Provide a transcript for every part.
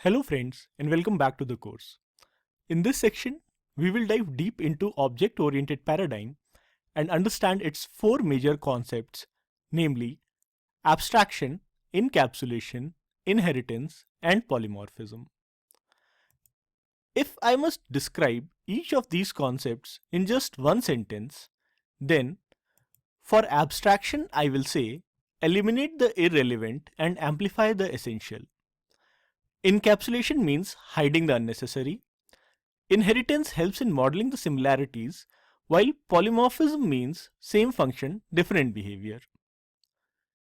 Hello friends and welcome back to the course. In this section, we will dive deep into object-oriented paradigm and understand its four major concepts, namely abstraction, encapsulation, inheritance, and polymorphism. If I must describe each of these concepts in just one sentence, then for abstraction I will say eliminate the irrelevant and amplify the essential. Encapsulation means hiding the unnecessary. Inheritance helps in modeling the similarities, while polymorphism means same function, different behavior.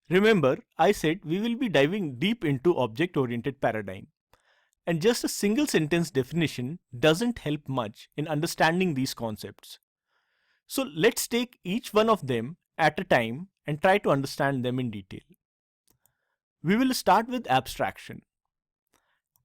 Remember, I said we will be diving deep into object-oriented paradigm, and just a single sentence definition doesn't help much in understanding these concepts. So let's take each one of them at a time and try to understand them in detail. We will start with abstraction.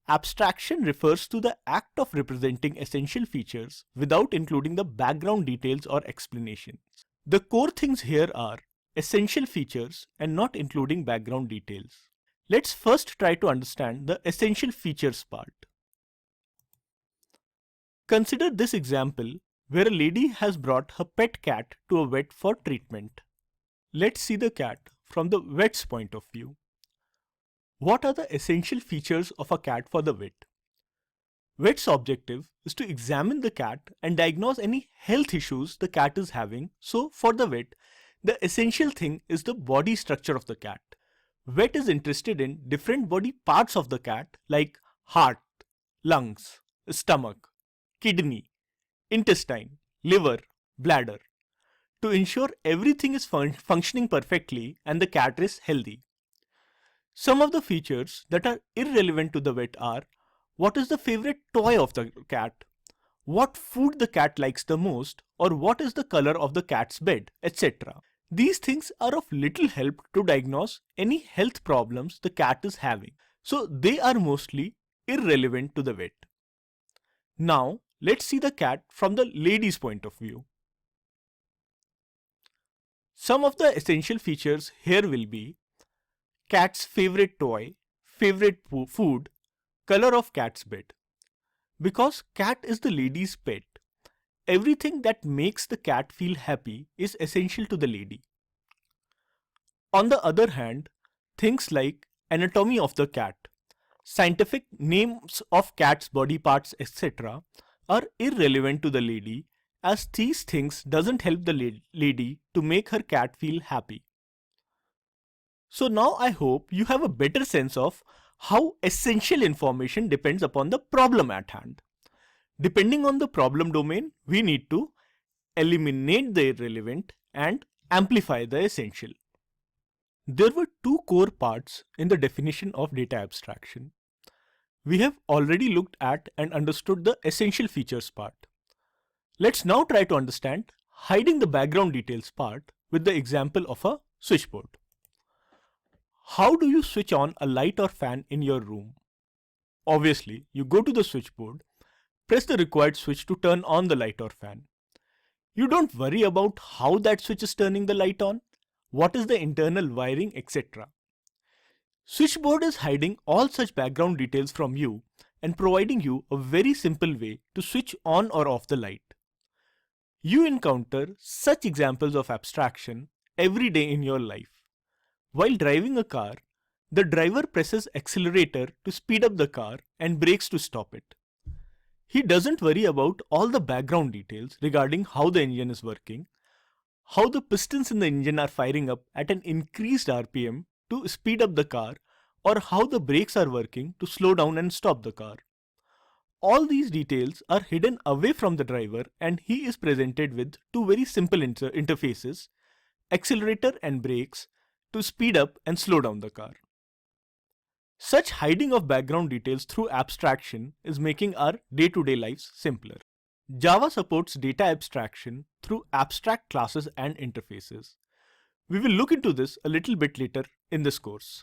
Abstraction refers to the act of representing essential features without including the background details or explanations. The core things here are essential features and not including background details. Let's first try to understand the essential features part. Consider this example where a lady has brought her pet cat to a vet for treatment. Let's see the cat from the vet's point of view. What are the essential features of a cat for the vet? Vet's objective is to examine the cat and diagnose any health issues the cat is having. So for the vet, the essential thing is the body structure of the cat. Vet is interested in different body parts of the cat like heart, lungs, stomach, kidney, intestine, liver, bladder to ensure everything is functioning perfectly and the cat is healthy. Some of the features that are irrelevant to the vet are what is the favorite toy of the cat, what food the cat likes the most, or what is the color of the cat's bed, etc. These things are of little help to diagnose any health problems the cat is having, so they are mostly irrelevant to the vet. Now let's see the cat from the lady's point of view. Some of the essential features here will be cat's favorite toy, favorite food, color of cat's bed. Because cat is the lady's pet, everything that makes the cat feel happy is essential to the lady. On the other hand, things like anatomy of the cat, scientific names of cat's body parts, etc. are irrelevant to the lady, as these things doesn't help the lady to make her cat feel happy. So now I hope you have a better sense of how essential information depends upon the problem at hand. Depending on the problem domain, we need to eliminate the irrelevant and amplify the essential. There were two core parts in the definition of data abstraction. We have already looked at and understood the essential features part. Let's now try to understand hiding the background details part with the example of a switchboard. How do you switch on a light or fan in your room? Obviously, you go to the switchboard, press the required switch to turn on the light or fan. You don't worry about how that switch is turning the light on, what is the internal wiring, etc. Switchboard is hiding all such background details from you and providing you a very simple way to switch on or off the light. You encounter such examples of abstraction every day in your life. While driving a car, the driver presses accelerator to speed up the car and brakes to stop it. He doesn't worry about all the background details regarding how the engine is working, how the pistons in the engine are firing up at an increased RPM to speed up the car, or how the brakes are working to slow down and stop the car. All these details are hidden away from the driver and he is presented with two very simple interfaces, accelerator and brakes, to speed up and slow down the car. Such hiding of background details through abstraction is making our day-to-day lives simpler. Java supports data abstraction through abstract classes and interfaces. We will look into this a little bit later in this course.